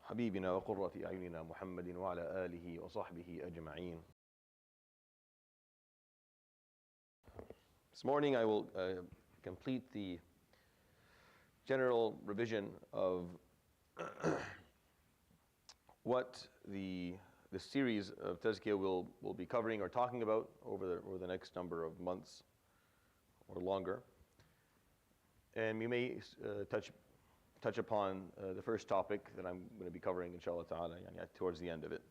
حبيبنا وقرة أعيننا محمد وعلى آله وصحبه أجمعين. This morning I will complete the general revision of what the series of Tazkiyah will be covering or talking about over the next number of months or longer. And we may touch upon the first topic that I'm going to be covering, inshallah ta'ala, towards the end of it.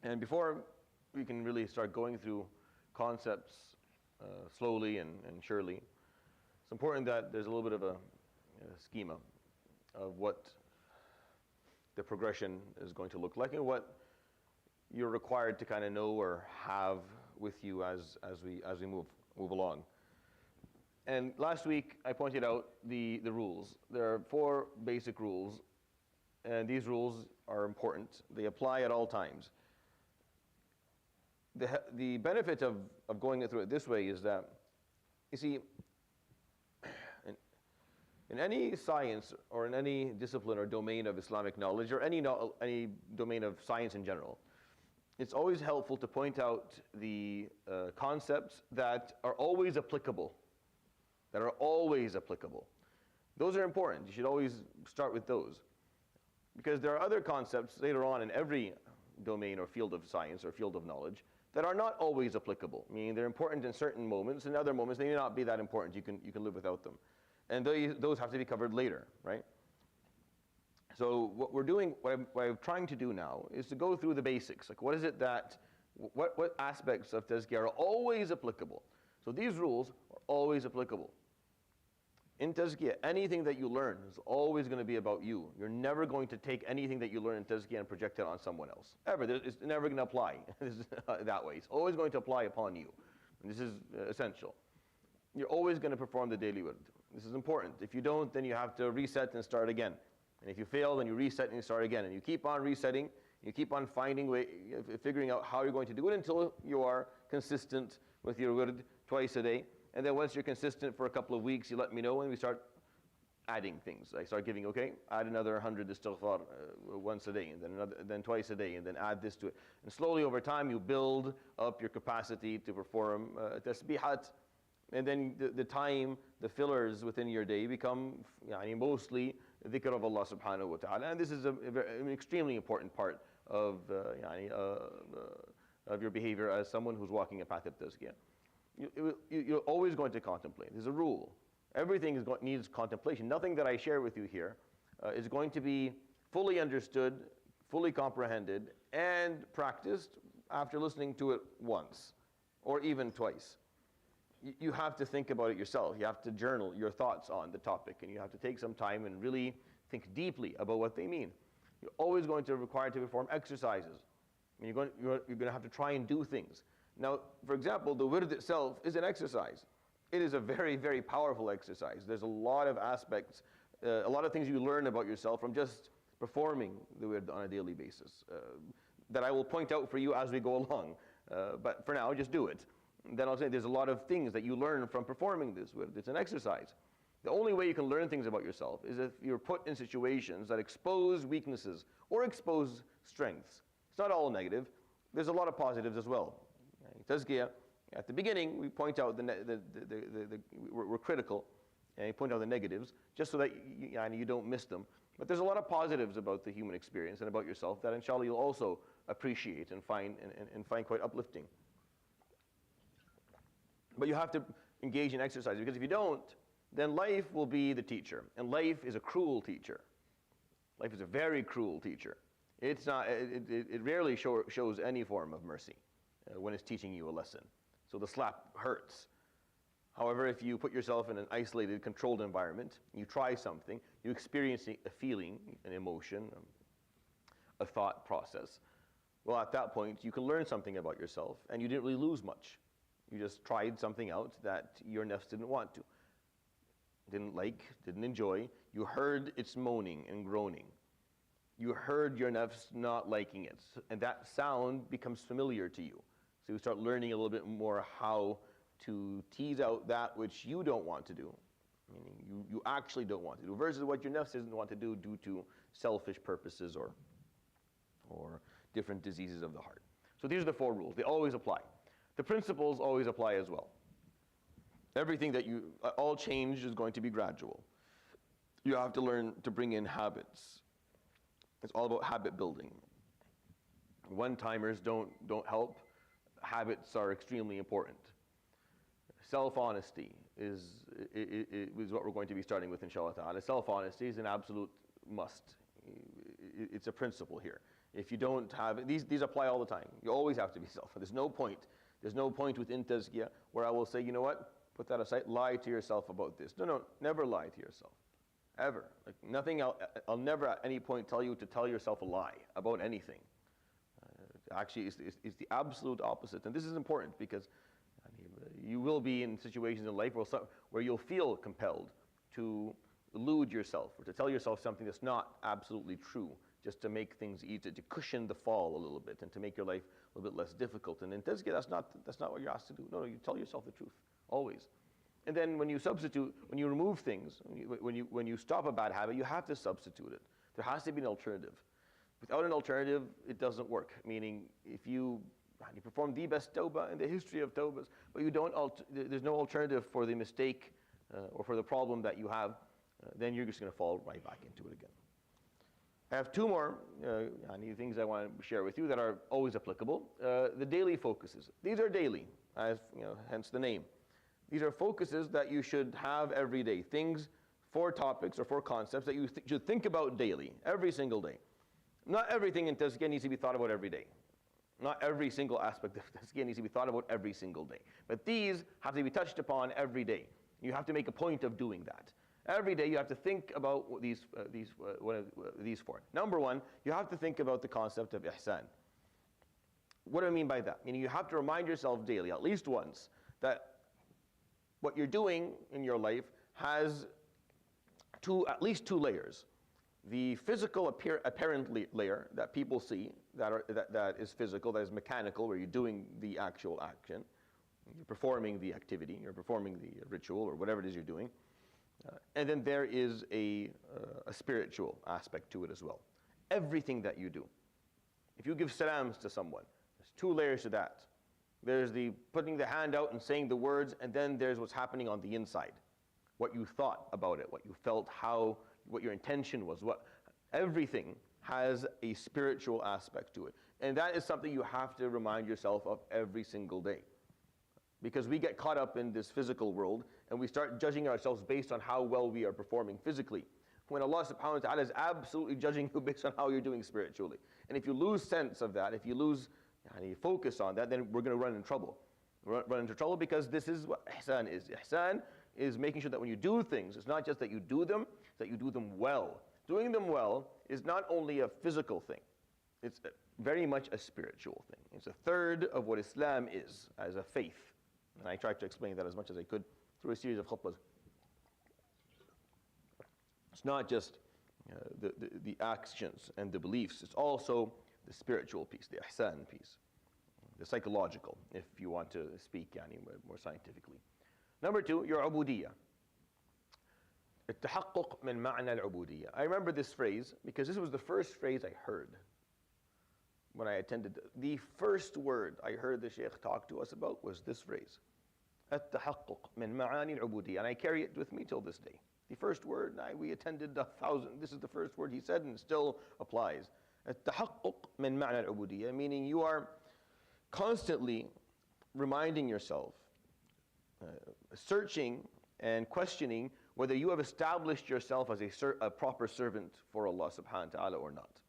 And before we can really start going through concepts slowly and surely, it's important that there's a little bit of a schema of what the progression is going to look like and what you're required to kind of know or have with you as we move along. And last week I pointed out the rules. There are 4 basic rules, and these rules are important. They apply at all times. The benefit of going through it this way is that, you see, in any science or in any discipline or domain of Islamic knowledge or any domain of science in general, it's always helpful to point out the concepts that are always applicable. Those are important. You should always start with those. Because there are other concepts later on in every domain or field of science or field of knowledge that are not always applicable. Meaning they're important in certain moments, and in other moments they may not be that important. You can live without them. And those have to be covered later, right? So what we're doing, what I'm trying to do now is to go through the basics. Like what aspects of Tazkiyah are always applicable? So these rules are always applicable. In Tazkiyah, anything that you learn is always going to be about you. You're never going to take anything that you learn in Tazkiyah and project it on someone else. Ever. It's never going to apply that way. It's always going to apply upon you. And this is essential. You're always going to perform the daily wird. This is important. If you don't, then you have to reset and start again. And if you fail, then you reset and you start again. And you keep on resetting. You keep on figuring out how you're going to do it until you are consistent with your wird twice a day. And then once you're consistent for a couple of weeks, you let me know and we start adding things. I start giving, add another 100 istighfar once a day, and then twice a day, and then add this to it. And slowly over time, you build up your capacity to perform tasbihat. And then the time, the fillers within your day become mostly dhikr of Allah subhanahu wa ta'ala. And this is an extremely important part of your behavior as someone who's walking a path of tazkiyah. You're always going to contemplate. There's a rule. Everything needs contemplation. Nothing that I share with you here is going to be fully understood, fully comprehended, and practiced after listening to it once or even twice. You have to think about it yourself. You have to journal your thoughts on the topic, and you have to take some time and really think deeply about what they mean. You're always going to be required to perform exercises. You're going to have to try and do things. Now, for example, the wird itself is an exercise. It is a very, very powerful exercise. There's a lot of aspects, a lot of things you learn about yourself from just performing the wird on a daily basis that I will point out for you as we go along. But for now, just do it. Then I'll say there's a lot of things that you learn from performing this wird. It's an exercise. The only way you can learn things about yourself is if you're put in situations that expose weaknesses or expose strengths. It's not all negative. There's a lot of positives as well. Tazkiyah, at the beginning, we point out we're critical, and we point out the negatives, just so that you don't miss them. But there's a lot of positives about the human experience and about yourself that, inshallah, you'll also appreciate and find quite uplifting. But you have to engage in exercise, because if you don't, then life will be the teacher, and life is a cruel teacher. Life is a very cruel teacher. It's not. It rarely shows any form of mercy when it's teaching you a lesson. So the slap hurts. However, if you put yourself in an isolated, controlled environment, you try something, you experience a feeling, an emotion, a thought process, well, at that point, you can learn something about yourself, and you didn't really lose much. You just tried something out that your nafs didn't want to, didn't like, didn't enjoy. You heard its moaning and groaning. You heard your nafs not liking it, and that sound becomes familiar to you. So you start learning a little bit more how to tease out that which you don't want to do, meaning you actually don't want to do, versus what your nafs doesn't want to do due to selfish purposes or different diseases of the heart. So these are the 4 rules. They always apply. The principles always apply as well. Everything that all change is going to be gradual. You have to learn to bring in habits. It's all about habit building. One-timers don't help. Habits are extremely important. Self-honesty is what we're going to be starting with, inshallah ta'ala. Self-honesty is an absolute must. It's a principle here. If you don't have it, these apply all the time. You always have to be self. There's no point within Tazkiyah where I will say, you know what, put that aside, lie to yourself about this. No, never lie to yourself. Ever. Like nothing, I'll never at any point tell you to tell yourself a lie about anything. Actually, it's the absolute opposite. And this is important because you will be in situations in life where you'll feel compelled to elude yourself or to tell yourself something that's not absolutely true, just to make things easy, to cushion the fall a little bit and to make your life a little bit less difficult. And in Tazkiyah, that's not what you're asked to do. No, you tell yourself the truth, always. And then when you substitute, when you remove things, when you stop a bad habit, you have to substitute it. There has to be an alternative. Without an alternative, it doesn't work. Meaning, if you perform the best tawbah in the history of tawbahs, but there's no alternative for the mistake or for the problem that you have, then you're just going to fall right back into it again. I have 2 more things I want to share with you that are always applicable. The daily focuses. These are daily, as hence the name. These are focuses that you should have every day. Things, 4 topics or 4 concepts that you should think about daily, every single day. Not everything in Tazkiyah needs to be thought about every day. Not every single aspect of Tazkiyah needs to be thought about every single day. But these have to be touched upon every day. You have to make a point of doing that. Every day you have to think about these 4. Number 1, you have to think about the concept of ihsan. What do I mean by that? Meaning you have to remind yourself daily, at least once, that what you're doing in your life has at least 2 layers. The physical apparent layer that people see, that is physical, that is mechanical, where you're doing the actual action, you're performing the activity, you're performing the ritual, or whatever it is you're doing. And then there is a spiritual aspect to it as well. Everything that you do. If you give salams to someone, there's 2 layers to that. There's the putting the hand out and saying the words, and then there's what's happening on the inside. What you thought about it, what you felt, what your intention was. Everything has a spiritual aspect to it. And that is something you have to remind yourself of every single day. Because we get caught up in this physical world, and we start judging ourselves based on how well we are performing physically, when Allah subhanahu wa ta'ala is absolutely judging you based on how you're doing spiritually. And if you lose sense of that, if you lose focus on that, then we're going to run into trouble. Run into trouble because this is what ihsan is. Ihsan is making sure that when you do things, it's not just that you do them, it's that you do them well. Doing them well is not only a physical thing, it's very much a spiritual thing. It's a third of what Islam is as a faith. And I tried to explain that as much as I could through a series of khutbahs. It's not just the actions and the beliefs, it's also the spiritual piece, the ihsan piece, the psychological, if you want to speak more scientifically. Number 2, your ubudiyya. التحقق من معنى العبودية. I remember this phrase because this was the first phrase I heard when I attended. The first word I heard the Shaykh talk to us about was this phrase. التحقق من معاني العبودية. And I carry it with me till this day. The first word, we attended 1,000. This is the first word he said and it still applies. التحقق من معنى العبودية, meaning you are constantly reminding yourself, searching and questioning whether you have established yourself as a proper servant for Allah subhanahu wa ta'ala or not.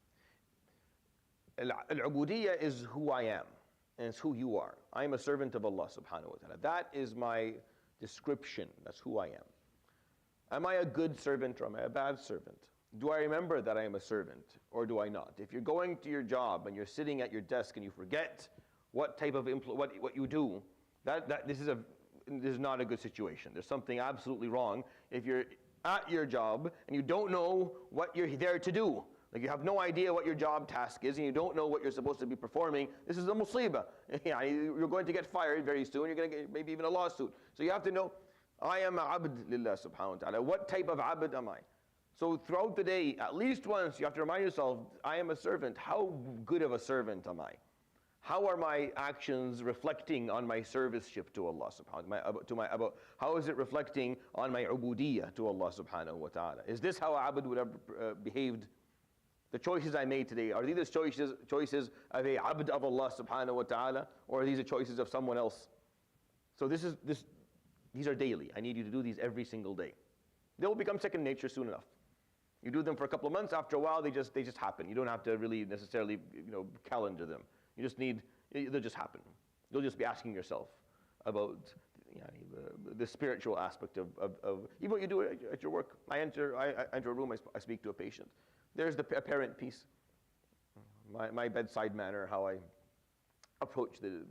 Al-ubudiyya is who I am, and it's who you are. I am a servant of Allah subhanahu wa ta'ala. That is my description. That's who I am. Am I a good servant or am I a bad servant? Do I remember that I am a servant or do I not? If you're going to your job and you're sitting at your desk and you forget what type of what you do, this is not a good situation. There's something absolutely wrong if you're at your job and you don't know what you're there to do. Like you have no idea what your job task is and you don't know what you're supposed to be performing. This is a musibah. You're going to get fired very soon. You're going to get maybe even a lawsuit. So you have to know I am a abd lillah subhanahu wa ta'ala. What type of abd am I? So throughout the day, at least once, you have to remind yourself, I am a servant. How good of a servant am I? How are my actions reflecting on my serviceship to Allah subhanahu wa ta'ala? How is it reflecting on my ubudiyyah to Allah subhanahu wa ta'ala? Is this how abd would have behaved? The choices I made today, are these the choices of a abd of Allah subhanahu wa ta'ala, or are these the choices of someone else? So these are daily. I need you to do these every single day. They will become second nature soon enough. You do them for a couple of months, after a while they just happen. You don't have to really necessarily calendar them. You just need, they'll just happen. You'll just be asking yourself about the spiritual aspect of even what you do at your work. I enter a room, I speak to a patient. There's the apparent piece. My bedside manner, how I approach the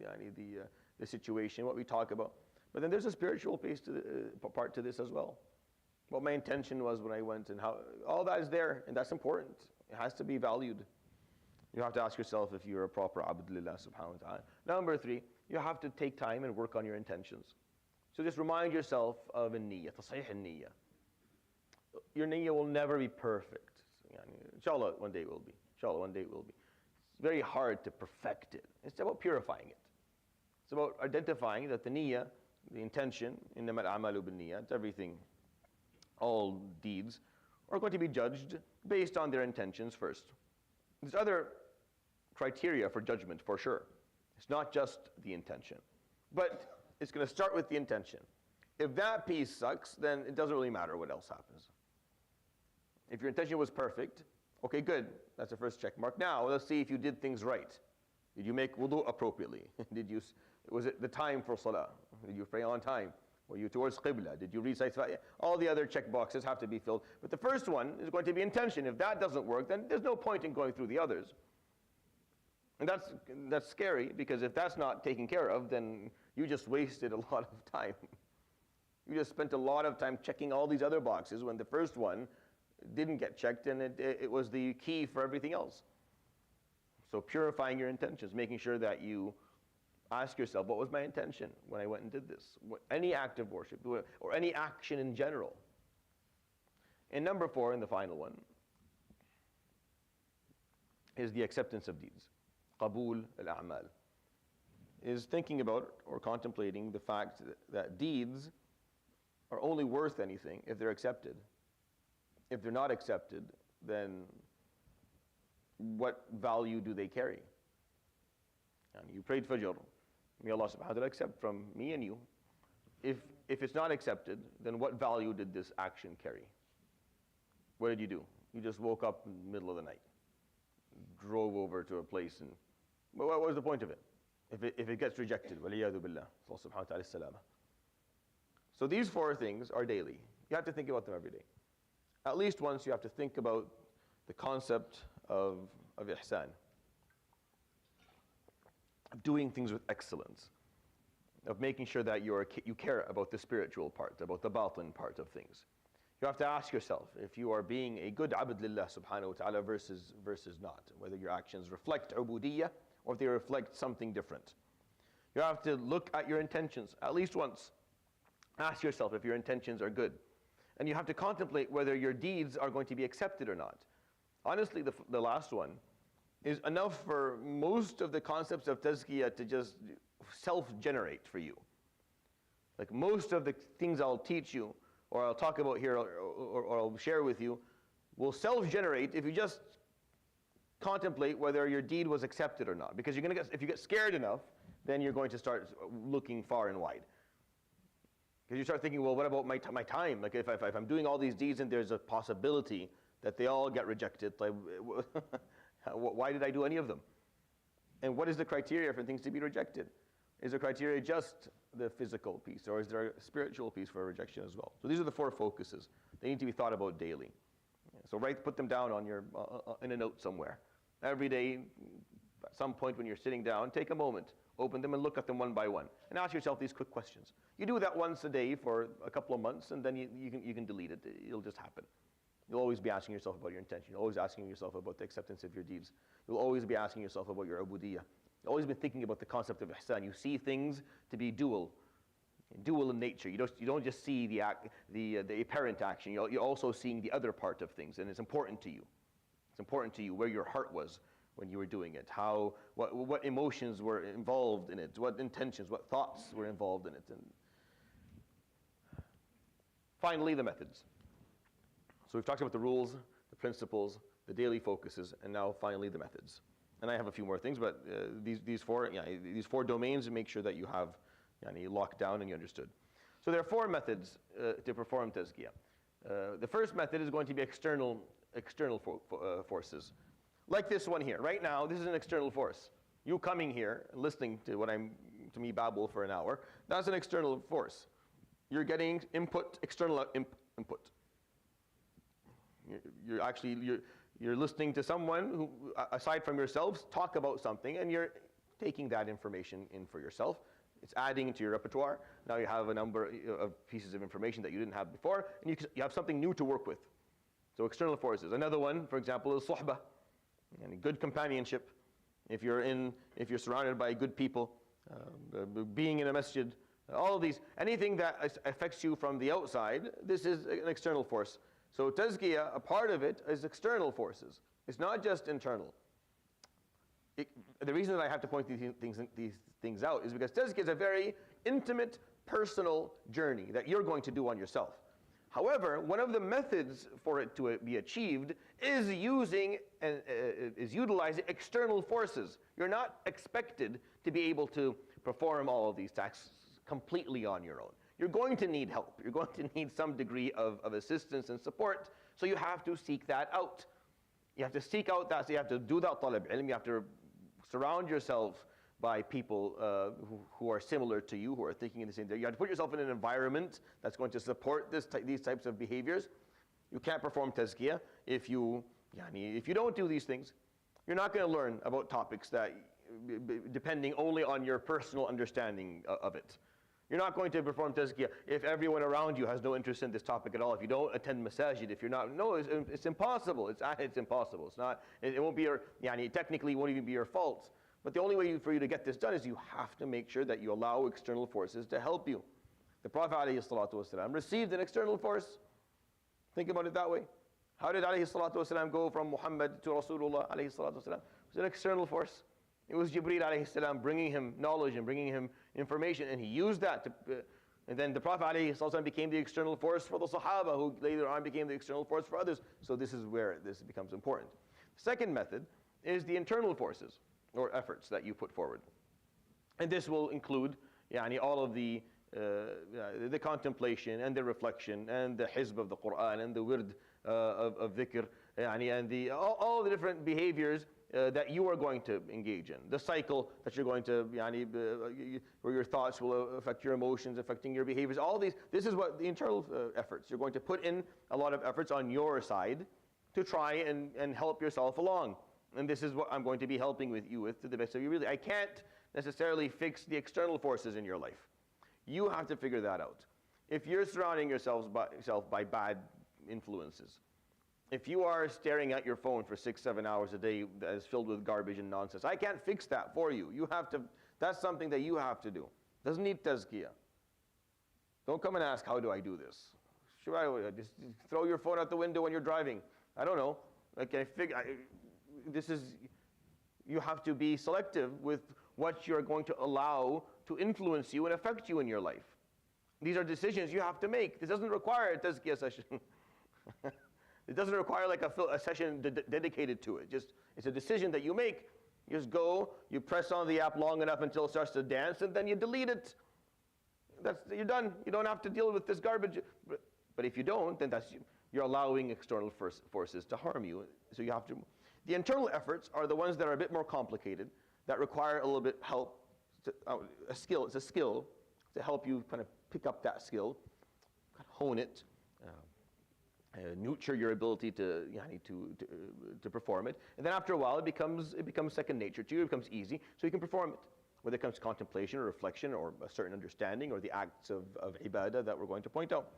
situation, what we talk about. But then there's a spiritual piece part to this as well. What my intention was when I went, and how all that is there, and that's important. It has to be valued. You have to ask yourself if you're a proper abd lillah subhanahu wa ta'ala. Number 3, you have to take time and work on your intentions. So just remind yourself of a niyyah, tasheeh al-niyyah. Your niyyah will never be perfect. Inshallah, one day it will be. Inshallah, one day it will be. It's very hard to perfect it. It's about purifying it. It's about identifying that the niyyah, the intention, innamal a'malu bin-niyyat, everything, all deeds, are going to be judged based on their intentions first. There's other criteria for judgment, for sure. It's not just the intention. But it's going to start with the intention. If that piece sucks, then it doesn't really matter what else happens. If your intention was perfect, okay, good. That's the first check mark. Now, let's see if you did things right. Did you make wudu appropriately? Was it the time for salah? Did you pray on time? Were you towards qibla? Did you recite? All the other check boxes have to be filled. But the first one is going to be intention. If that doesn't work, then there's no point in going through the others. And that's scary, because if that's not taken care of, then you just wasted a lot of time. You just spent a lot of time checking all these other boxes when the first one didn't get checked, and it was the key for everything else. So purifying your intentions, making sure that you ask yourself, what was my intention when I went and did this? Any act of worship, or any action in general. And number 4, and the final one, is the acceptance of deeds. Qabul al-a'mal. Is thinking about or contemplating the fact that deeds are only worth anything if they're accepted. If they're not accepted, then what value do they carry? And you prayed Fajr. May Allah subhanahu wa ta'ala accept from me and you. If it's not accepted, then what value did this action carry? What did you do? You just woke up in the middle of the night, drove over to a place, and what was the point of it? If it gets rejected, waliyadu billah, Allah subhanahu wa ta'ala salama. So these 4 things are daily. You have to think about them every day. At least once you have to think about the concept of ihsan, of doing things with excellence, of making sure that you care about the spiritual part, about the batin part of things. You have to ask yourself if you are being a good abd lillah subhanahu wa ta'ala versus not, whether your actions reflect ubudiyyah or if they reflect something different. You have to look at your intentions at least once. Ask yourself if your intentions are good. And you have to contemplate whether your deeds are going to be accepted or not. Honestly, the last one is enough for most of the concepts of tazkiyah to just self-generate for you. Like most of the things I'll teach you, or I'll talk about here, or I'll share with you, will self-generate if you just contemplate whether your deed was accepted or not. Because if you get scared enough, then you're going to start looking far and wide. Because you start thinking, well, what about my time? Like if I'm doing all these deeds and there's a possibility that they all get rejected, like, why did I do any of them? And what is the criteria for things to be rejected? Is the criteria just the physical piece, or is there a spiritual piece for rejection as well? So these are the 4 focuses. They need to be thought about daily. So put them down on your in a note somewhere. Every day, at some point when you're sitting down, take a moment, open them and look at them one by one, and ask yourself these quick questions. You do that once a day for a couple of months, and then you can delete it. It'll just happen. You'll always be asking yourself about your intention. You're always asking yourself about the acceptance of your deeds. You'll always be asking yourself about your ubudiyyah. You'll always be thinking about the concept of ihsan. You see things to be dual. dual in nature. You don't just see the apparent action. You're also seeing the other part of things, and it's important to you. It's important to you where your heart was when you were doing it, what emotions were involved in it, what intentions, what thoughts were involved in it. And finally, the methods. So we've talked about the rules, the principles, the daily focuses, and now finally the methods. And I have a few more things, but these four domains, make sure that you have locked down and you understood. So there are four methods to perform tazkiyah. The first method is going to be external forces. Like this one here. Right now, this is an external force. You coming here and listening to to me babble for an hour, that's an external force. You're getting input, external input. You're listening to someone who, aside from yourselves, talk about something, and you're taking that information in for yourself. It's adding to your repertoire. Now you have a number of pieces of information that you didn't have before, and you have something new to work with. So external forces. Another one, for example, is suhbah, and good companionship. If you're surrounded by good people, being in a masjid, all of these, anything that affects you from the outside, this is an external force. So tazkiyah, a part of it is external forces. It's not just internal. The reason that I have to point these things out is because tazkiyah is a very intimate, personal journey that you're going to do on yourself. However, one of the methods for it to be achieved is utilizing external forces. You're not expected to be able to perform all of these tasks completely on your own. You're going to need help. You're going to need some degree of assistance and support, so you have to seek that out. You have to seek out that, so you have to do that talab ilm, you have to surround yourself by people who are similar to you, who are thinking in the same way. You have to put yourself in an environment that's going to support these types of behaviors. You can't perform tazkiyah if you don't do these things. You're not going to learn about topics that, depending only on your personal understanding of it. You're not going to perform tazkiyah if everyone around you has no interest in this topic at all. If you don't attend masajid, if you're not, no, it's impossible. It's impossible. It's not. It won't be your. Technically, it won't even be your fault. But the only way for you to get this done is you have to make sure that you allow external forces to help you. The Prophet ﷺ received an external force. Think about it that way. How did ﷺ go from Muhammad to Rasulullah ﷺ? It was an external force. It was Jibreel ﷺ bringing him knowledge and bringing him information, and he used that and then the Prophet ﷺ became the external force for the Sahaba, who later on became the external force for others. So this is where this becomes important. The second method is the internal forces, or efforts that you put forward. And this will include all of the contemplation and the reflection and the hizb of the Quran and the wird of dhikr, and all the different behaviors that you are going to engage in. The cycle that you're going to, where your thoughts will affect your emotions, affecting your behaviors, all these, this is what the internal efforts. You're going to put in a lot of efforts on your side to try and help yourself along. And this is what I'm going to be helping you with to the best of your ability. I can't necessarily fix the external forces in your life. You have to figure that out. If you're surrounding yourself by bad influences, if you are staring at your phone for 6-7 hours a day that is filled with garbage and nonsense, I can't fix that for you. You have to. That's something that you have to do. Doesn't need tazkiyah. Don't come and ask, how do I do this? Sure, just throw your phone out the window when you're driving. I don't know. You have to be selective with what you're going to allow to influence you and affect you in your life. These are decisions you have to make. This doesn't require a tazkiyah session. It doesn't require like a session dedicated to it. It's a decision that you make. You just go, you press on the app long enough until it starts to dance, and then you delete it. You're done. You don't have to deal with this garbage. But if you don't, then you're allowing external forces to harm you. So you have to. The internal efforts are the ones that are a bit more complicated, that require a little bit help. It's a skill to help you kind of pick up that skill, hone it, nurture your ability to perform it. And then after a while, it becomes second nature to you. It becomes easy, so you can perform it. Whether it comes to contemplation or reflection or a certain understanding or the acts of ibadah that we're going to point out.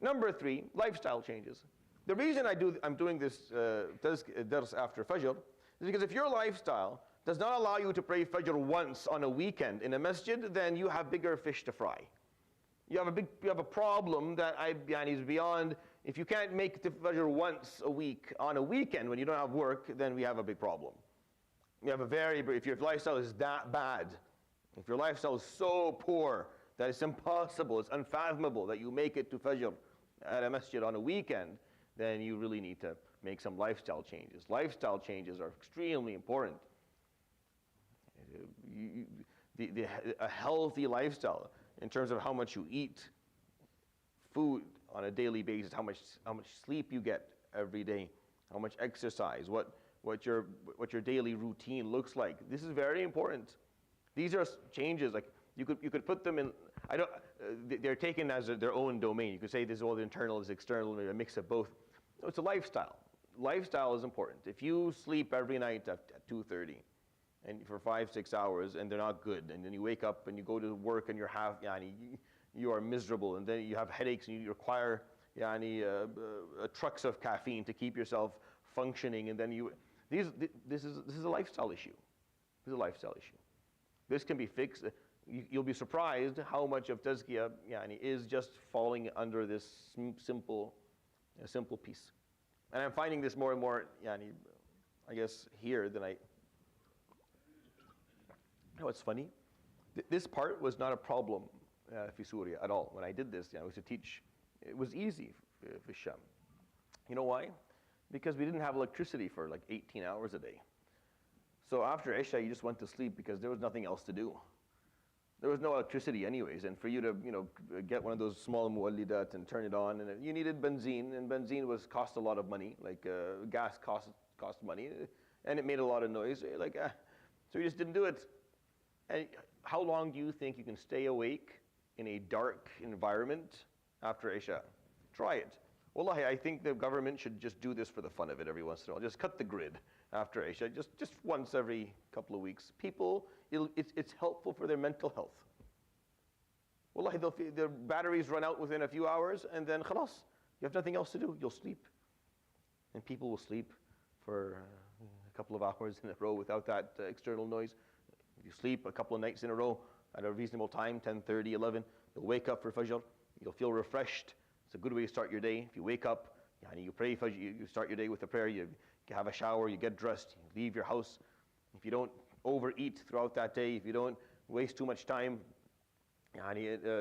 Number 3, lifestyle changes. The reason I'm doing this dars after Fajr is because if your lifestyle does not allow you to pray Fajr once on a weekend in a masjid, then you have bigger fish to fry. You have a problem that is beyond. If you can't make the Fajr once a week on a weekend when you don't have work, then we have a big problem. You have if your lifestyle is that bad, if your lifestyle is so poor that it's impossible, it's unfathomable that you make it to Fajr at a masjid on a weekend, then you really need to make some lifestyle changes. Lifestyle changes are extremely important. A healthy lifestyle in terms of how much you eat food on a daily basis, how much sleep you get every day, how much exercise, what your daily routine looks like. This is very important. These are changes like you could put them in. They're taken as their own domain. You could say this is all internal, this is external, maybe a mix of both. No, it's a lifestyle. Lifestyle is important. If you sleep every night at 2:30 and for 5-6 hours and they're not good, and then you wake up and you go to work and you are miserable, and then you have headaches and you require trucks of caffeine to keep yourself functioning, and then this is a lifestyle issue. This is a lifestyle issue. This can be fixed. You'll be surprised how much of Tazkiyah is just falling under this simple piece. And I'm finding this more and more, I guess, here than I. You know what's funny? This part was not a problem for Syria at all. When I did this, I was to teach. It was easy for Sham. You know why? Because we didn't have electricity for like 18 hours a day. So after Isha, you just went to sleep because there was nothing else to do. There was no electricity anyways, and for you to get one of those small muwallidat and turn it on, and you needed benzene, and benzene cost a lot of money, like gas cost money, and it made a lot of noise. So you just didn't do it. And how long do you think you can stay awake in a dark environment after Isha? Try it. Wallahi, I think the government should just do this for the fun of it every once in a while. Just cut the grid after Isha, just once every couple of weeks. People, it's helpful for their mental health. Wallahi, their batteries run out within a few hours, and then khalas, you have nothing else to do. You'll sleep. And people will sleep for a couple of hours in a row without that external noise. If you sleep a couple of nights in a row at a reasonable time, 10:30, 11, you'll wake up for Fajr. You'll feel refreshed. It's a good way to start your day. If you wake up, you pray Fajr, you start your day with a prayer, you have a shower, you get dressed, you leave your house. If you don't overeat throughout that day, if you don't waste too much time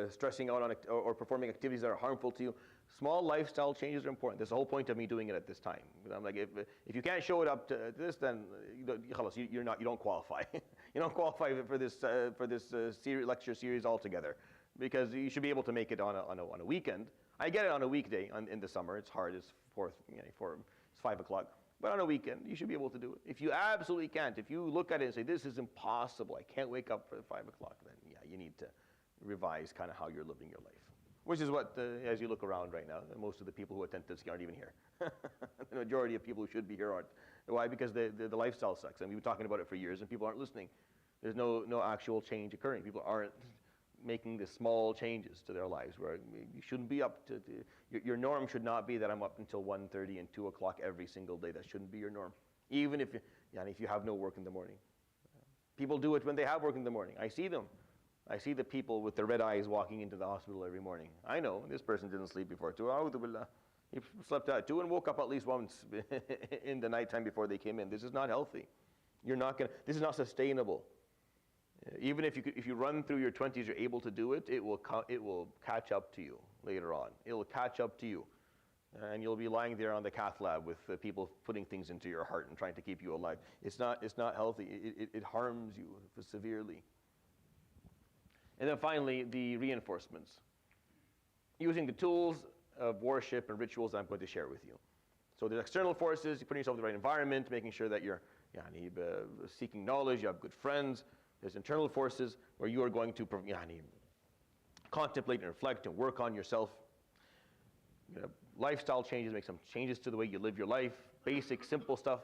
stressing out on or performing activities that are harmful to you, small lifestyle changes are important. That's the whole point of me doing it at this time. I'm like, if you can't show it up to this, then you don't qualify. You don't qualify for this lecture series altogether, because you should be able to make it on a weekend. I get it on a weekday in the summer. It's hard. It's 5 o'clock. But on a weekend, you should be able to do it. If you absolutely can't, if you look at it and say, this is impossible, I can't wake up for 5 o'clock, then you need to revise kind of how you're living your life. Which is what, as you look around right now, most of the people who attend Tazkiyah aren't even here. The majority of people who should be here aren't. Why? Because the lifestyle sucks. And we've been talking about it for years, and people aren't listening. There's no actual change occurring. People aren't making the small changes to their lives, where you shouldn't be up to your norm should not be that I'm up until 1:30 and 2 o'clock every single day. That shouldn't be your norm, even if you have no work in the morning. People do it when they have work in the morning. I see them. I see the people with the red eyes walking into the hospital every morning. I know this person didn't sleep before 2. A'udhu billah. He slept at 2 and woke up at least once in the nighttime before they came in. This is not healthy. This is not sustainable. Even if you run through your 20s, you're able to do it, it will catch up to you later on. It will catch up to you. And you'll be lying there on the cath lab with people putting things into your heart and trying to keep you alive. It's not healthy. It harms you severely. And then finally, the reinforcements. Using the tools of worship and rituals I'm going to share with you. So the external forces, you put yourself in the right environment, making sure that you're seeking knowledge, you have good friends. There's internal forces where you are going to contemplate and reflect and work on yourself. Lifestyle changes, make some changes to the way you live your life. Basic, simple stuff.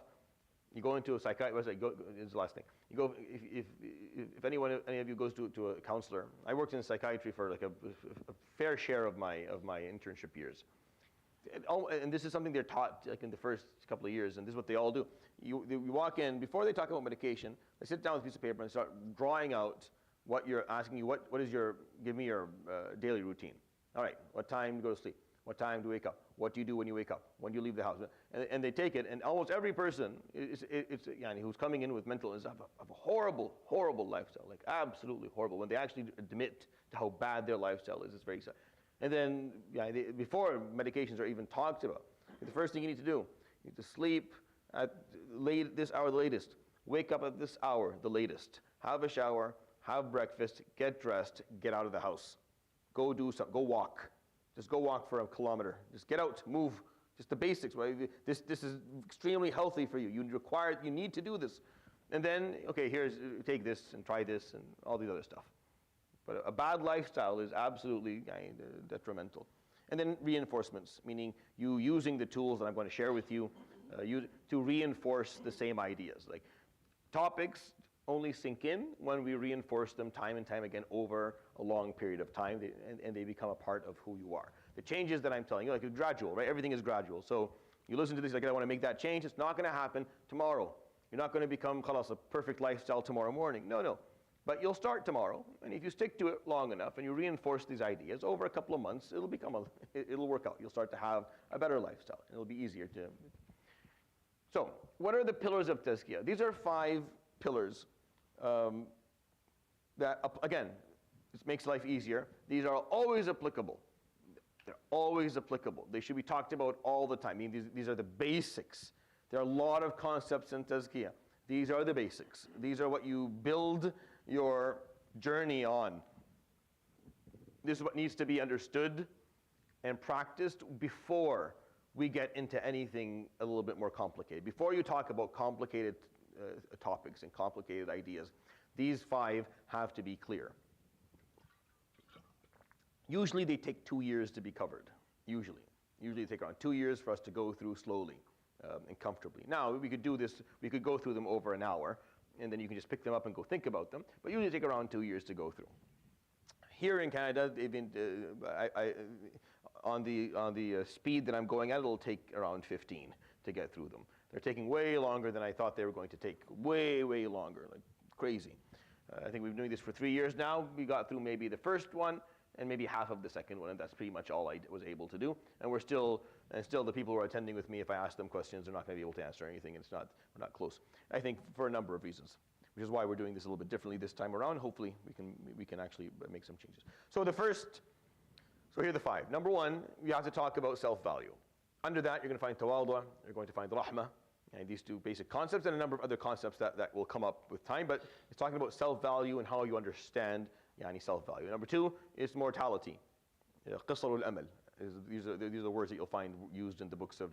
You go into a psychiatrist. This is the last thing. You go if any of you goes to a counselor. I worked in psychiatry for like a fair share of my internship years. And this is something they're taught like in the first couple of years, and this is what they all do. You walk in, before they talk about medication, they sit down with a piece of paper and start drawing out what you're asking you, what is your, give me your daily routine. All right, what time do you go to sleep? What time do you wake up? What do you do when you wake up? When do you leave the house? And they take it, and almost every person who's coming in with mental illness have a horrible, horrible lifestyle, like absolutely horrible. When they actually admit to how bad their lifestyle is, it's very sad. And then before medications are even talked about, the first thing you need to do, you need to sleep at this hour the latest, wake up at this hour the latest, have a shower, have breakfast, get dressed, get out of the house. Go do something, go walk. Just go walk for a kilometer. Just get out, move. Just the basics, right? This is extremely healthy for you. You need to do this. And then, okay, take this and try this and all these other stuff. But a bad lifestyle is absolutely detrimental. And then reinforcements, meaning you using the tools that I'm going to share with you, to reinforce the same ideas. Like topics only sink in when we reinforce them time and time again over a long period of time, and they become a part of who you are. The changes that I'm telling you, like it's gradual, right? Everything is gradual. So you listen to this, like I want to make that change. It's not going to happen tomorrow. You're not going to become a perfect lifestyle tomorrow morning. No. But you'll start tomorrow, and if you stick to it long enough and you reinforce these ideas over a couple of months, it'll work out. You'll start to have a better lifestyle. It'll be easier to. So, what are the pillars of Tazkiyah? These are 5 pillars that, again, this makes life easier. These are always applicable. They're always applicable. They should be talked about all the time. I mean, these are the basics. There are a lot of concepts in Tazkiyah. These are the basics. These are what you build your journey on. This is what needs to be understood and practiced before we get into anything a little bit more complicated. Before you talk about complicated topics and complicated ideas, these 5 have to be clear. Usually they take 2 years to be covered. Usually they take around 2 years for us to go through slowly and comfortably. Now, we could do this, we could go through them over an hour, and then you can just pick them up and go think about them, but usually take around 2 years to go through. Here in Canada, they've been, on the speed that I'm going at, it'll take around 15 to get through them. They're taking way longer than I thought they were going to take. Way, way longer, like crazy. I think we've been doing this for 3 years now. We got through maybe the first one and maybe half of the second one, and that's pretty much all I was able to do. And we're still the people who are attending with me, if I ask them questions, they're not going to be able to answer anything. We're not close. I think for a number of reasons, which is why we're doing this a little bit differently this time around. Hopefully we can actually make some changes. So here are the 5. Number 1, you have to talk about self-value. Under that, you're going to find tawadu, you're going to find rahmah, and these 2 basic concepts, and a number of other concepts that will come up with time, but it's talking about self-value and how you understand self-value. Number 2 is mortality. Qisar al-amal. These are the words that you'll find used in the books of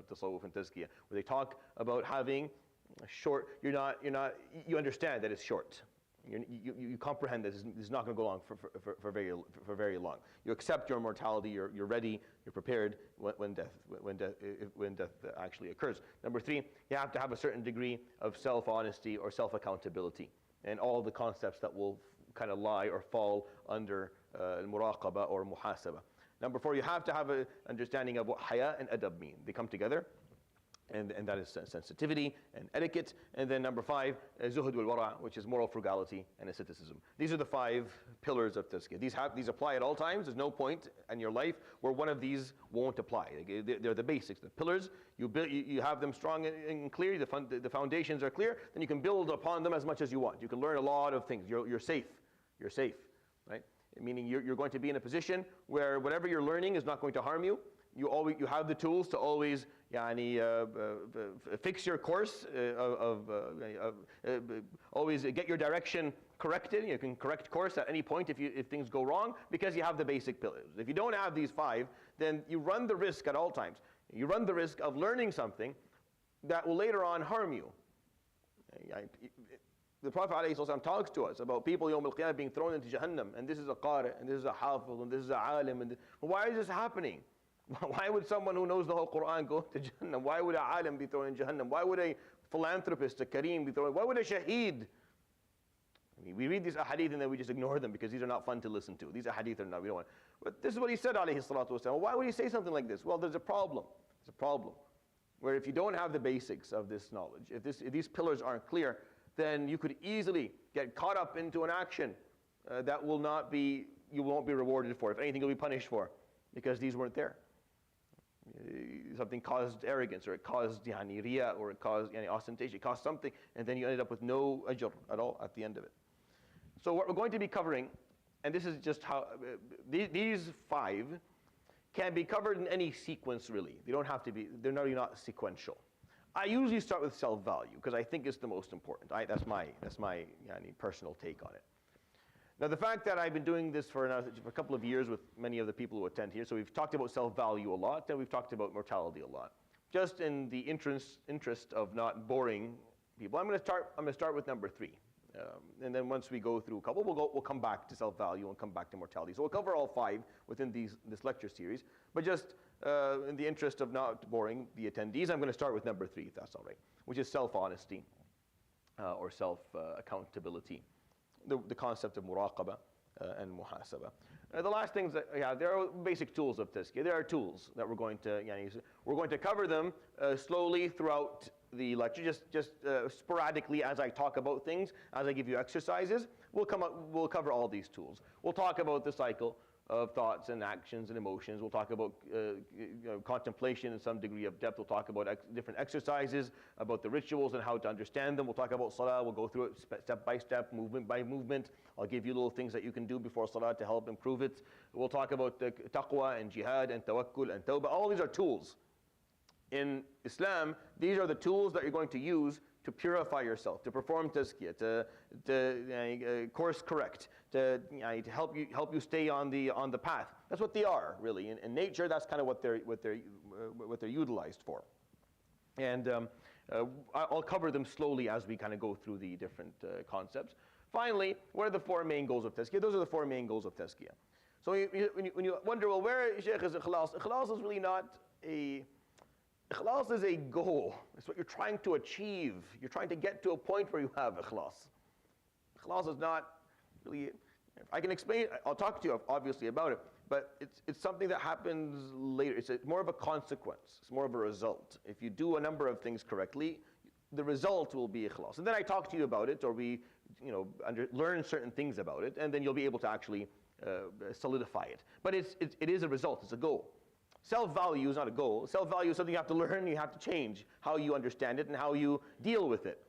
Tasawwuf and Tazkiyah, where they talk about having short, you understand that it's short. You comprehend that this is not going to go on for very long. You accept your mortality. You're ready. You're prepared when death actually occurs. Number 3, you have to have a certain degree of self-honesty or self-accountability, and all the concepts that will kind of lie or fall under muraqaba or muhasaba. Number 4, you have to have an understanding of what haya and adab mean. They come together. And that is sensitivity and etiquette. And then number 5, zuhud wal wara, which is moral frugality and asceticism. These are the 5 pillars of tazkiyah. These apply at all times. There's no point in your life where one of these won't apply. They're the basics, the pillars. You have them strong and clear. The foundations are clear. Then you can build upon them as much as you want. You can learn a lot of things. You're safe. You're safe, right? Meaning you're going to be in a position where whatever you're learning is not going to harm you. You have the tools to always fix your course, always get your direction corrected. You can correct course at any point if things go wrong, because you have the basic pillars. If you don't have these 5, then you run the risk at all times. You run the risk of learning something that will later on harm you. The Prophet ﷺ talks to us about people Yawm al-Qiyamah being thrown into Jahannam, and this is a qari, and this is a hafiz, and this is a alim. Why is this happening? Why would someone who knows the whole Quran go to Jahannam? Why would a alim be thrown in Jahannam? Why would a philanthropist, a kareem be thrown? Why would a shaheed? We read these ahadith and then we just ignore them because these are not fun to listen to. These ahadith are not, we don't want. But this is what he said, alayhi salatu wasalam. Well, why would he say something like this? Well, there's a problem. There's a problem. Where if you don't have the basics of this knowledge, if these pillars aren't clear, then you could easily get caught up into an action that will not be, you won't be rewarded for. If anything, you'll be punished for, because these weren't there. Something caused arrogance, or it caused riya, or it caused ostentation, it caused something, and then you ended up with no ajr at all at the end of it. So what we're going to be covering, and this is just how, these 5 can be covered in any sequence really. They don't have to be, they're really not sequential. I usually start with self-value, because I think it's the most important. That's my personal take on it. Now, the fact that I've been doing this for a couple of years with many of the people who attend here, so we've talked about self-value a lot, and we've talked about mortality a lot. Just in the interest of not boring people, I'm going to start with number 3, and then once we go through a couple, we'll come back to self-value and come back to mortality. So we'll cover all 5 within this lecture series, but just in the interest of not boring the attendees, I'm going to start with number 3, if that's all right, which is self-honesty or self-accountability. The concept of muraqabah and muhasabah. The last things that there are basic tools of tazkiyah. There are tools that we're going to cover them slowly throughout the lecture, just sporadically as I talk about things, as I give you exercises. We'll cover all these tools. We'll talk about the cycle of thoughts and actions and emotions. We'll talk about contemplation in some degree of depth. We'll talk about different exercises, about the rituals and how to understand them. We'll talk about salah. We'll go through it step by step, movement by movement. I'll give you little things that you can do before salah to help improve it. We'll talk about taqwa and jihad and tawakkul and tawbah. All these are tools. In Islam, these are the tools that you're going to use to purify yourself, to perform tazkiyah, to course correct, to help you stay on the path. That's what they are, really. In nature, that's kind of what they're utilized for. And I'll cover them slowly as we kind of go through the different concepts. Finally, what are the 4 main goals of tazkiyah? Those are the 4 main goals of tazkiyah. So when you wonder, well, where, Shaykh, is ikhlas? Ikhlas is really not a... Ikhlas is a goal. It's what you're trying to achieve. You're trying to get to a point where you have ikhlas. Ikhlas is not really, I can explain, I'll talk to you obviously about it, but it's something that happens later. It's more of a consequence. It's more of a result. If you do a number of things correctly, the result will be ikhlas. And then I talk to you about it, or we learn certain things about it, and then you'll be able to actually solidify it. But it is a result. It's a goal. Self-value is not a goal. Self-value is something you have to learn, you have to change how you understand it and how you deal with it.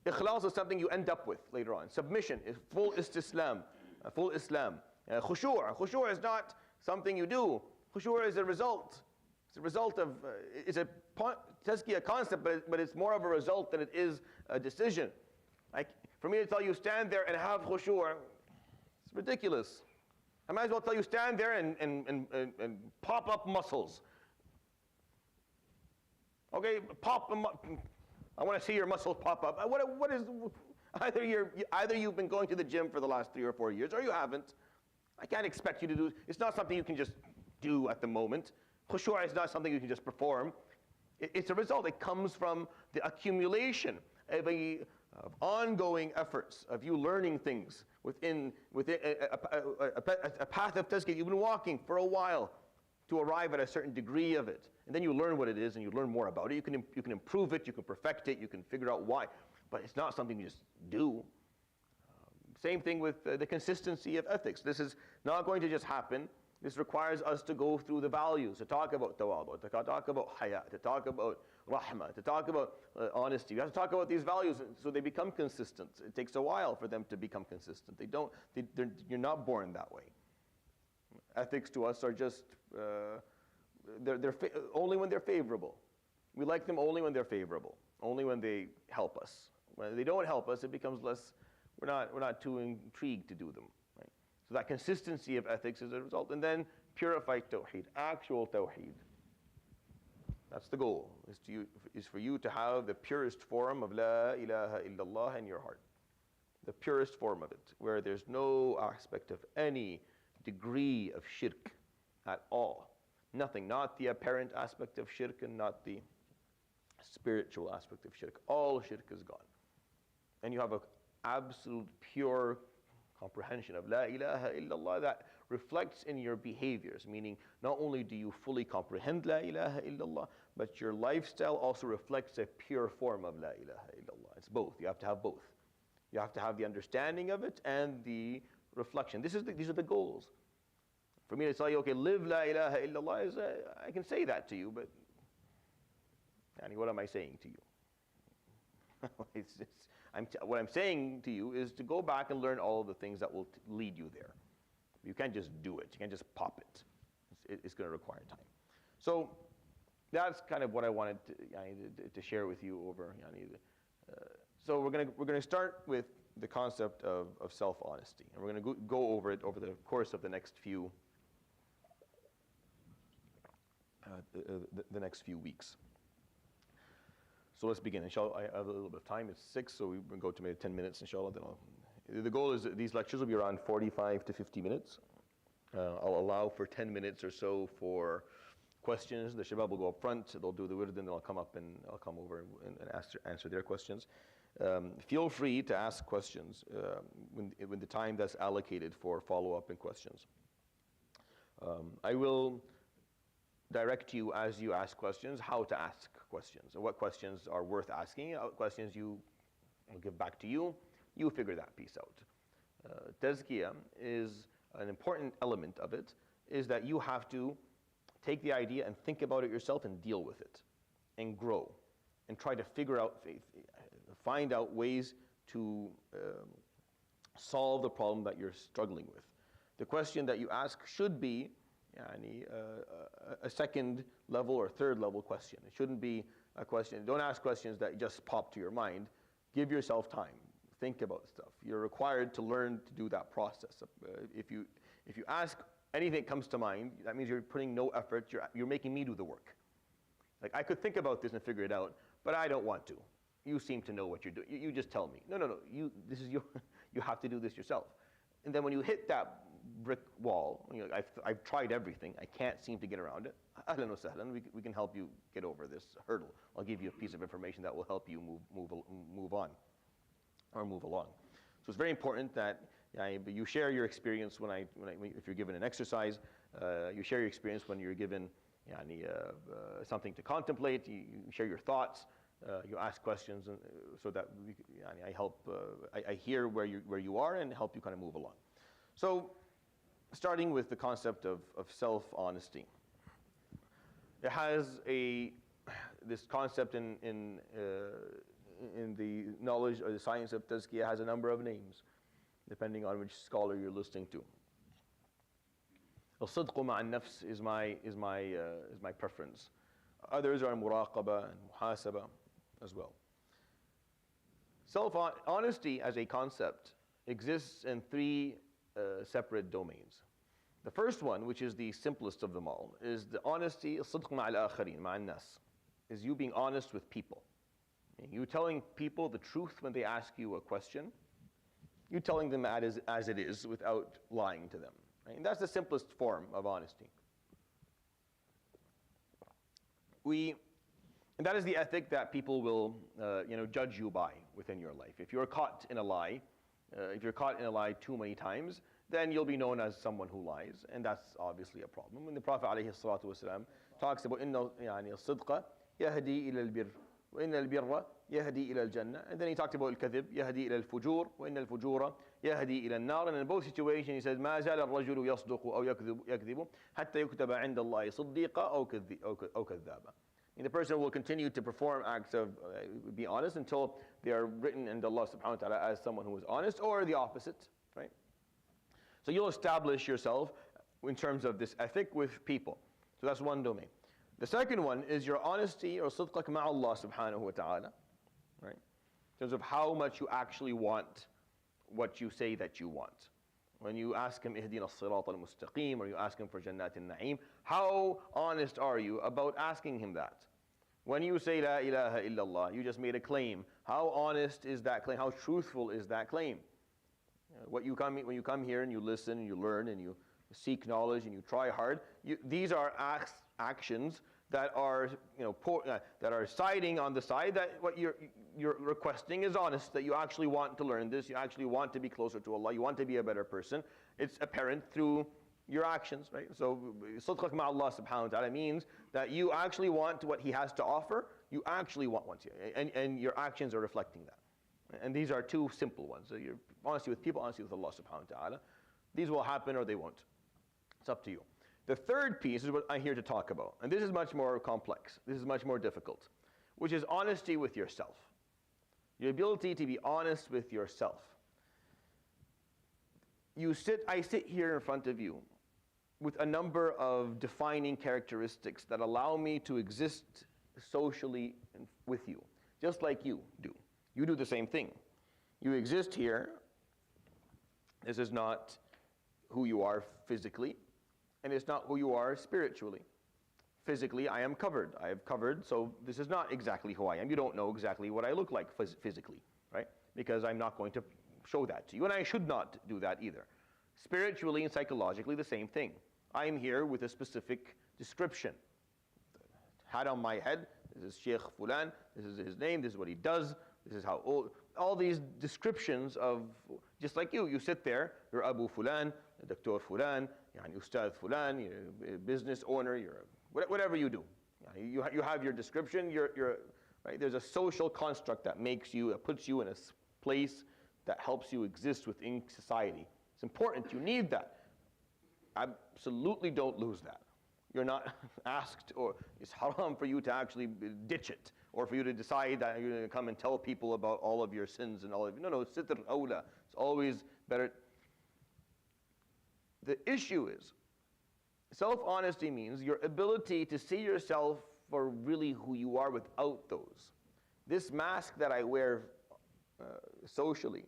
Ikhlas is something you end up with later on. Submission is full istislam, full Islam. Khushu' is not something you do. Khushu' is a result. It's a result of, it's a tazkiyah concept, but it's more of a result than it is a decision. Like, for me to tell you stand there and have khushu', it's ridiculous. I might as well tell you stand there and pop up muscles. Okay, pop them up. I want to see your muscles pop up. What is either you've been going to the gym for the last 3 or 4 years, or you haven't. I can't expect you to do. It's not something you can just do at the moment. Khushu' is not something you can just perform. It's a result. It comes from the accumulation of ongoing efforts of you learning things within a path of tazkiyah. You've been walking for a while to arrive at a certain degree of it, and then you learn what it is and you learn more about it. You can improve it, you can perfect it, you can figure out why, but it's not something you just do. Same thing with the consistency of ethics. This is not going to just happen. This requires us to go through the values, to talk about tawadu, to talk about haya, to talk about rahmah, to talk about honesty. You have to talk about these values so they become consistent. It takes a while for them to become consistent. You're not born that way. Ethics to us are just, only when they're favorable. We like them only when they're favorable, only when they help us. When they don't help us, it becomes less, we're not too intrigued to do them. So that consistency of ethics is a result. And then purified tawheed, actual tawheed. That's the goal, is for you to have the purest form of La ilaha illallah in your heart. The purest form of it, where there's no aspect of any degree of shirk at all. Nothing, not the apparent aspect of shirk and not the spiritual aspect of shirk. All shirk is gone. And you have an absolute pure comprehension of La ilaha illallah that reflects in your behaviors, meaning not only do you fully comprehend La ilaha illallah, but your lifestyle also reflects a pure form of La ilaha illallah. It's both. You have to have both. You have to have the understanding of it and the reflection. These are the goals. For me to tell you, okay, live La ilaha illallah, I can say that to you, but what am I saying to you? What I'm saying to you is to go back and learn all of the things that will lead you there. You can't just do it. You can't just pop it. It's going to require time. So that's kind of what I wanted to share with you over. So we're going to start with the concept of self-honesty, and we're going to go over it over the course of the next few weeks. So let's begin. Inshallah, I have a little bit of time. It's 6, so we will go to maybe 10 minutes. Inshallah, then the goal is that these lectures will be around 45 to 50 minutes. I'll allow for 10 minutes or so for questions. The shabab will go up front. They'll do the wird, and then I'll come over and answer their questions. Feel free to ask questions when the time that's allocated for follow-up and questions. I will direct you as you ask questions how to ask questions and what questions are worth asking, what questions I'll give back to you. You figure that piece out. Tazkiyah is an important element of it, is that you have to take the idea and think about it yourself and deal with it and grow and try to find out ways to solve the problem that you're struggling with. The question that you ask should be a second level or third level question. It shouldn't be a question. Don't ask questions that just pop to your mind. Give yourself time. Think about stuff. You're required to learn to do that process. If you ask anything that comes to mind, that means you're putting no effort. You're making me do the work. Like, I could think about this and figure it out, but I don't want to. You seem to know what you're doing. You just tell me. No. You have to do this yourself. And then when you hit that brick wall, I've tried everything. I can't seem to get around it. Ahlan wa sahlan. We can help you get over this hurdle. I'll give you a piece of information that will help you move on or move along. So it's very important that you share your experience if you're given an exercise. You share your experience when you're given something to contemplate. You share your thoughts. You ask questions, so that I help. I hear where you are and help you kind of move along. So, starting with the concept of self-honesty, it has this concept in the knowledge or the science of Tazkiyah has a number of names, depending on which scholar you're listening to. Al-Sidq ma'a nafs is my preference. Others are muraqaba and muhasaba as well. Self-honesty as a concept exists in 3 separate domains. The first one, which is the simplest of them all, is the honesty, الصدق مع الآخرين, مع الناس, is you being honest with people. You telling people the truth when they ask you a question. You telling them as it is without lying to them. Right? And that's the simplest form of honesty. And that is the ethic that people will judge you by within your life. If you're caught in a lie, too many times, then you'll be known as someone who lies, and that's obviously a problem. When the Prophet ﷺ talks about إِنَّ الصِّدْقَ يَهْدِي إِلَى الْبِرِّ وَإِنَّ الْبِرَّ يَهْدِي إِلَى الْجَنَّةِ, and then he talked about الكذب يهدي إلى الفجور وإن الفجور يهدي إلى النار, and in both situations he says ما زال الرجل يصدق أو يكذب حتى يكتب عند الله صديقا أو كذابا. And the person will continue to perform acts of be honest until they are written in Allah subhanahu wa ta'ala as someone who is honest, or the opposite, right? So you'll establish yourself in terms of this ethic with people. So that's one domain. The second one is your honesty or sidqak ma'a Allah subhanahu wa ta'ala, right? In terms of how much you actually want what you say that you want. When you ask him, ihdina as-sirat al-mustaqim, or you ask him for jannat al-na'im, how honest are you about asking him that? When you say la ilaha illallah, you just made a claim. How honest is that claim? How truthful is that claim? When you come here and you listen and you learn and you seek knowledge and you try hard, these are actions that are that are siding on the side that what you're requesting is honest, that you actually want to learn this, you actually want to be closer to Allah, you want to be a better person. It's apparent through your actions, right? So صدقك مع Allah subhanahu wa ta'ala means that you actually want what He has to offer. You actually want what and your actions are reflecting that. And these are two simple ones. So your honesty with people, honesty with Allah subhanahu wa ta'ala. These will happen or they won't. It's up to you. The third piece is what I'm here to talk about. And this is much more complex. This is much more difficult, which is honesty with yourself. Your ability to be honest with yourself. I sit here in front of you with a number of defining characteristics that allow me to exist socially with you, just like you do. You do the same thing. You exist here. This is not who you are physically, and it's not who you are spiritually. Physically, I am covered. I have covered, so this is not exactly who I am. You don't know exactly what I look like physically, right? Because I'm not going to show that to you, and I should not do that either. Spiritually and psychologically, the same thing. I am here with a specific description. Hat on my head, this is Sheikh Fulan, this is his name, this is what he does, this is how old. All these descriptions of, just like you sit there, you're Abu Fulan, Dr. Fulan, Ustad Fulan, you're a business owner, you're whatever you do. You have your description, right? There's a social construct that makes you, that puts you in a place that helps you exist within society. It's important, you need that. Absolutely don't lose that. You're not asked, or it's haram for you to actually ditch it, or for you to decide that you're going to come and tell people about all of your sins and all of, no, sitr awla. It's always better. The issue is, self-honesty means your ability to see yourself for really who you are without those. This mask that I wear socially,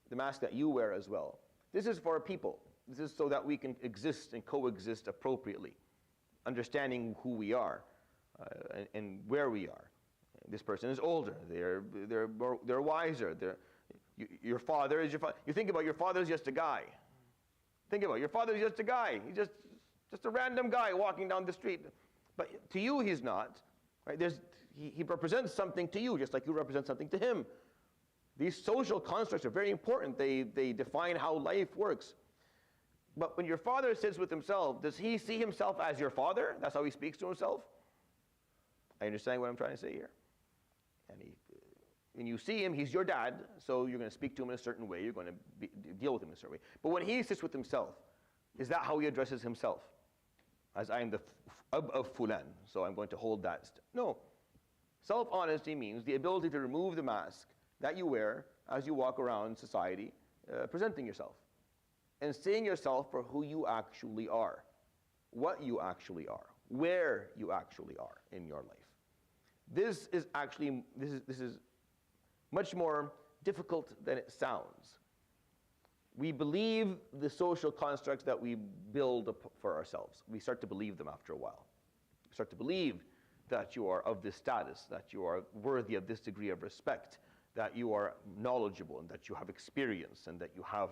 the mask that you wear as well, this is for people. This is so that we can exist and coexist appropriately, understanding who we are and where we are. This person is older. They're wiser. Your father is your father. You think about your father is just a guy. Think about it. Your father is just a guy. He's just a random guy walking down the street. But to you, he's not. Right? He represents something to you, just like you represent something to him. These social constructs are very important. They define how life works. But when your father sits with himself, does he see himself as your father? That's how he speaks to himself? I understand what I'm trying to say here. And when you see him, he's your dad, so you're going to speak to him in a certain way. You're going to deal with him in a certain way. But when he sits with himself, is that how he addresses himself? As I am the of Fulan, so I'm going to hold that. No. Self-honesty means the ability to remove the mask that you wear as you walk around society, presenting yourself. And seeing yourself for who you actually are, what you actually are, where you actually are in your life. This is much more difficult than it sounds. We believe the social constructs that we build for ourselves. We start to believe them after a while. We start to believe that you are of this status, that you are worthy of this degree of respect, that you are knowledgeable, and that you have experience, and that you have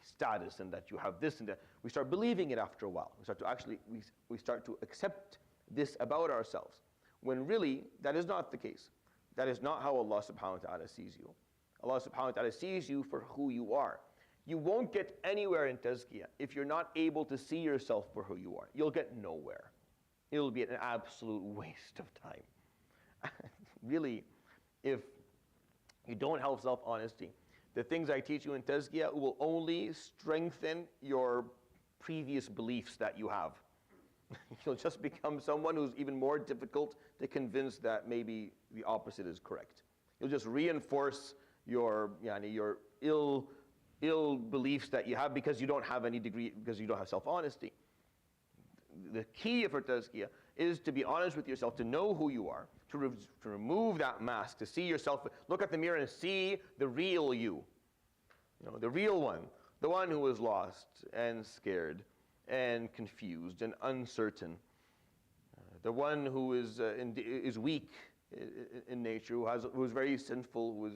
status, and that you have this and that. We start believing it after a while. We start to accept this about ourselves, when really that is not the case. That is not how Allah subhanahu wa ta'ala sees you. Allah subhanahu wa ta'ala sees you for who you are. You won't get anywhere in Tazkiyah if you're not able to see yourself for who you are. You'll get nowhere. It'll be an absolute waste of time. Really, if you don't have self-honesty, the things I teach you in Tazkiyah will only strengthen your previous beliefs that you have. You'll just become someone who's even more difficult to convince that maybe the opposite is correct. You'll just reinforce your ill beliefs that you have because you don't have any degree, because you don't have self-honesty. The key for Tazkiyah is to be honest with yourself, to know who you are, to remove that mask, to see yourself, look at the mirror and see the real you. The real one, the one who is lost and scared and confused and uncertain, the one who is weak in nature, who is very sinful,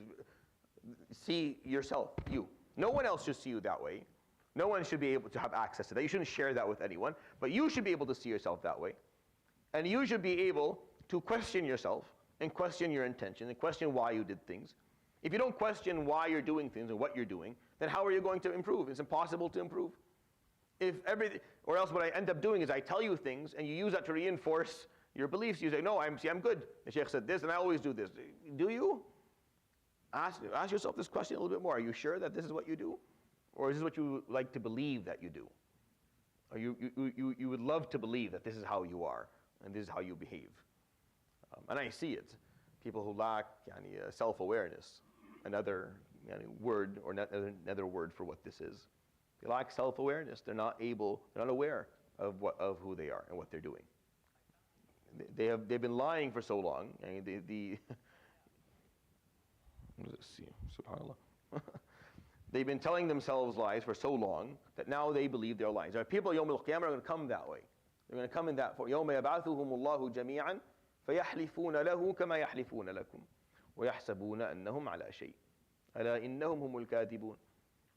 see yourself, you. No one else should see you that way. No one should be able to have access to that. You shouldn't share that with anyone, but you should be able to see yourself that way. And you should be able to question yourself and question your intention and question why you did things. If you don't question why you're doing things and what you're doing, then how are you going to improve? It's impossible to improve. Or else what I end up doing is I tell you things and you use that to reinforce your beliefs. You say, no, I'm good. The Shaykh said this and I always do this. Do you? Ask yourself this question a little bit more. Are you sure that this is what you do? Or is this what you like to believe that you do? Or you would love to believe that this is how you are and this is how you behave. And I see it. People who lack self-awareness, another word or another word for what this is. They lack self-awareness. They're not aware of who they are and what they're doing. They've been lying for so long. Let's see, subhanAllah. They've been telling themselves lies for so long that now they believe they're lies. People Yawm al-Qiyamah are going to come that way. They're going to come in that form. يَوْمَ يَبْعَثُهُمُ اللَّهُ جَمِيعًا فَيَحْلِفُونَ لَهُ كَمَا يَحْلِفُونَ لَكُمْ وَيَحْسَبُونَ أَنَّهُمْ عَلَى شَيْءٍ أَلَا إِنَّهُمْ هُمُ الْكَاذِبُونَ.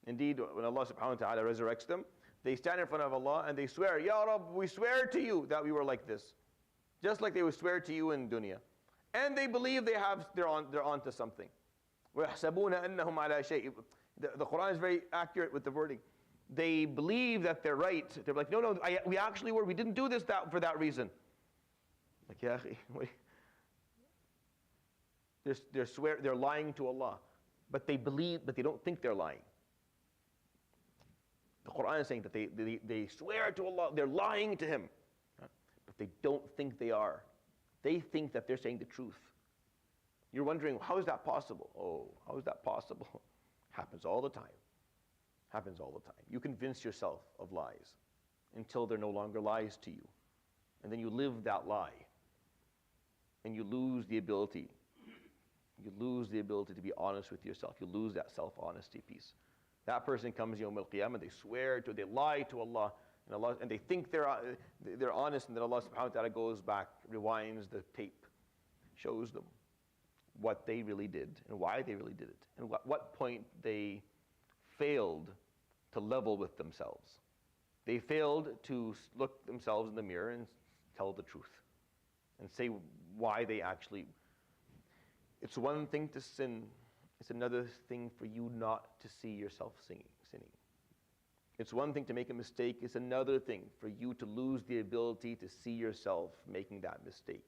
Indeed, when Allah subhanahu wa ta'ala resurrects them, they stand in front of Allah and they swear, Ya Rabb, we swear to you that we were like this. Just like they would swear to you in dunya. And they believe they're onto something. وَيَحْسَبُونَ أَنَّهُمْ عَلَى شَيْءٍ. The Quran is very accurate with the wording. They believe that they're right. They're like, no, we actually were. We didn't do this for that reason. Like, yeah, they're lying to Allah. But they believe, but they don't think they're lying. The Quran is saying that they swear to Allah, they're lying to Him. But they don't think they are. They think that they're saying the truth. You're wondering, how is that possible? Oh, how is that possible? Happens all the time. Happens all the time. You convince yourself of lies until they're no longer lies to you. And then you live that lie. And you lose the ability. You lose the ability to be honest with yourself. You lose that self-honesty piece. That person comes Yawm al-Qiyamah, they lie to Allah, and they think they're honest, and then Allah subhanahu wa ta'ala goes back, rewinds the tape, shows them what they really did and why they really did it, and what point they failed to level with themselves. They failed to look themselves in the mirror and tell the truth and say why they actually. It's one thing to sin. It's another thing for you not to see yourself sinning. It's one thing to make a mistake. It's another thing for you to lose the ability to see yourself making that mistake.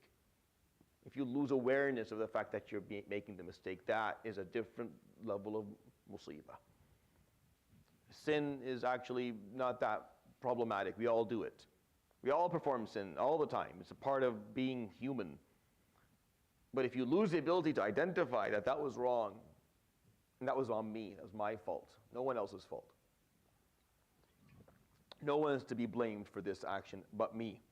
If you lose awareness of the fact that you're making the mistake, that is a different level of musibah. Sin is actually not that problematic. We all do it. We all perform sin all the time. It's a part of being human. But if you lose the ability to identify that was wrong, and that was on me, that was my fault, no one else's fault. No one is to be blamed for this action but me.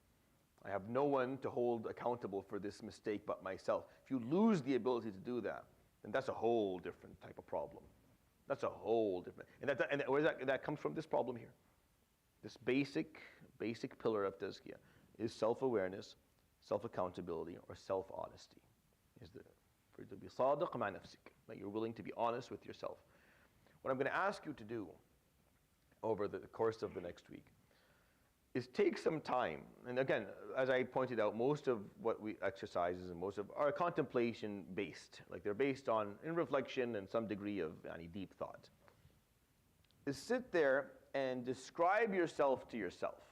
I have no one to hold accountable for this mistake but myself. If you lose the ability to do that, then that's a whole different type of problem. That's a whole different, and where that comes from, this problem here. This basic pillar of Tazkiyah is self-awareness, self-accountability, or self-honesty. For you to be sadiq ma nafsik, that you're willing to be honest with yourself. What I'm going to ask you to do over the course of the next week is take some time, and again, as I pointed out, most of what we exercises and most of are contemplation based, like they're based in reflection and some degree of any deep thought. Is sit there and describe yourself to yourself.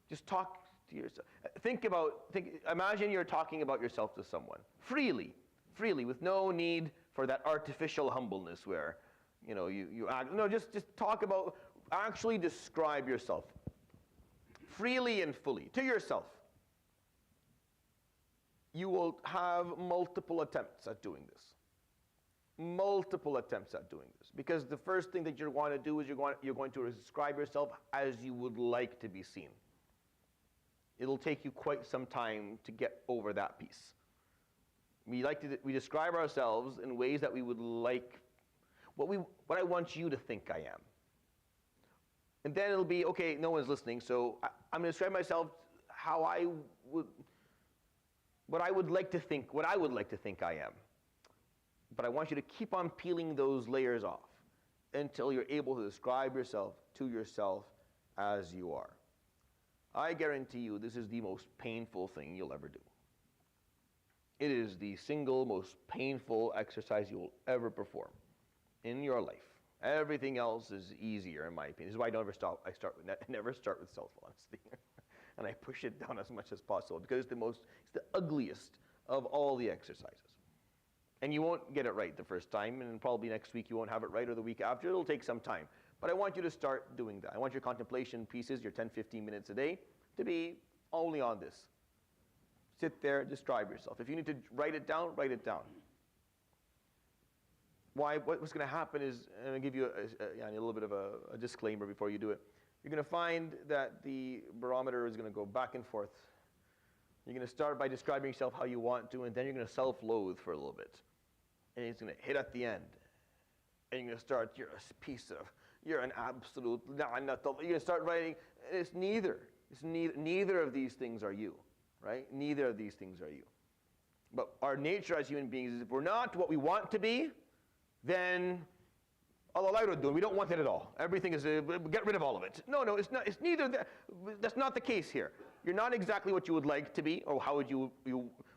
Just talk to yourself. Imagine you're talking about yourself to someone freely, with no need for that artificial humbleness where, you act. No, just talk about, actually describe yourself freely and fully to yourself. You will have multiple attempts at doing this. Because the first thing that you want to do is you're going to describe yourself as you would like to be seen. It'll take you quite some time to get over that piece. We describe ourselves in ways that we would like, what I want you to think I am. And then it'll be, okay, no one's listening, so I'm going to describe myself what I would like to think I am. But I want you to keep on peeling those layers off until you're able to describe yourself to yourself as you are. I guarantee you this is the most painful thing you'll ever do. It is the single most painful exercise you will ever perform in your life. Everything else is easier, in my opinion. This is why I never start with self-honesty. And I push it down as much as possible because it's the ugliest of all the exercises. And you won't get it right the first time, and probably next week you won't have it right, or the week after. It'll take some time. But I want you to start doing that. I want your contemplation pieces, your 10, 15 minutes a day, to be only on this. Sit there, describe yourself. If you need to write it down, write it down. Why? What's going to happen is, and I'll give you a little bit of a disclaimer before you do it. You're going to find that the barometer is going to go back and forth. You're going to start by describing yourself how you want to, and then you're going to self-loathe for a little bit. And it's going to hit at the end. And you're going to start, you're an absolute, you're going to start writing, it's neither. Neither of these things are you, right? Neither of these things are you. But our nature as human beings is if we're not what we want to be, then we don't want it at all. Everything is, get rid of all of it. No, it's not. It's neither. That's not the case here. You're not exactly what you would like to be, or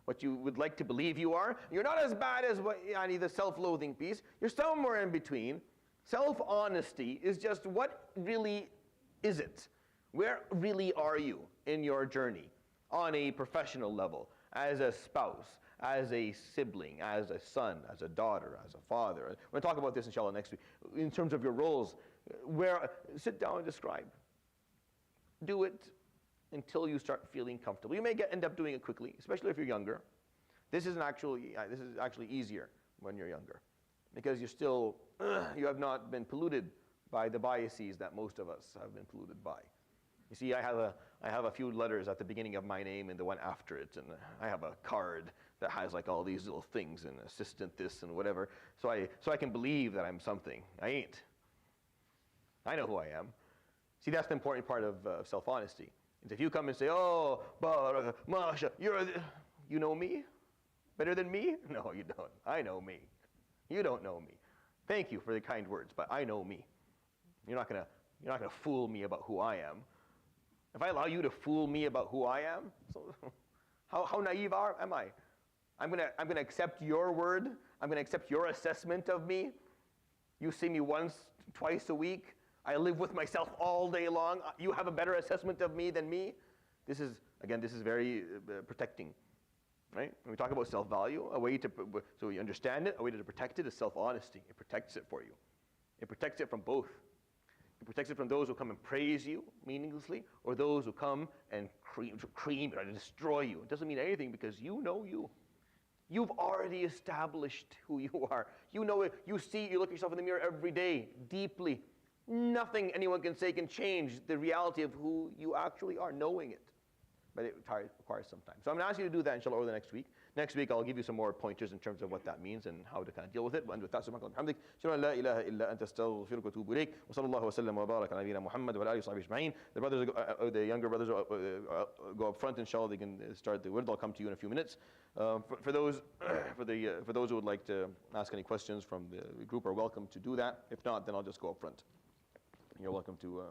what you would like to believe you are. You're not as bad as the self-loathing piece. You're somewhere in between. Self-honesty is just what really is it? Where really are you in your journey on a professional level, as a spouse, as a sibling, as a son, as a daughter, as a father? We're going to talk about this, inshallah, next week. In terms of your roles, sit down and describe. Do it until you start feeling comfortable. You may end up doing it quickly, especially if you're younger. This is actually easier when you're younger, because you have not been polluted by the biases that most of us have been polluted by. You see, I have a few letters at the beginning of my name and the one after it, and I have a card that has like all these little things and assistant this and whatever, so I can believe that I'm something. I ain't. I know who I am. See, that's the important part of self-honesty. If you come and say, "Oh, Masha, you know me better than me?" No, you don't. I know me. You don't know me. Thank you for the kind words, but I know me. You're not gonna fool me about who I am. If I allow you to fool me about who I am, so how naive am I? I'm gonna accept your word. I'm gonna accept your assessment of me. You see me once, twice a week. I live with myself all day long. You have a better assessment of me than me. This is very protecting, right? When we talk about self-value, so we understand it, a way to protect it is self-honesty. It protects it for you. It protects it from both. It protects it from those who come and praise you meaninglessly, or those who come and cream it or destroy you. It doesn't mean anything because you know you. You've already established who you are. You know it. You look at yourself in the mirror every day, deeply. Nothing anyone can say can change the reality of who you actually are, knowing it. But it requires some time. So I'm going to ask you to do that, inshallah, over the next week. Next week, I'll give you some more pointers in terms of what that means and how to kind of deal with it. And with that, subhanakallah wa bihamdik, ashhadu an la ilaha illa anta astaghfiruka wa atubu ilayk. Wa sallallahu wa sallam wa baraka ala nabiyyina Muhammad wa alihi wa sahbihi ajma'in. The younger brothers go up front, inshallah. They can start the word. I'll come to you in a few minutes. For those who would like to ask any questions from the group, are welcome to do that. If not, then I'll just go up front. You're welcome to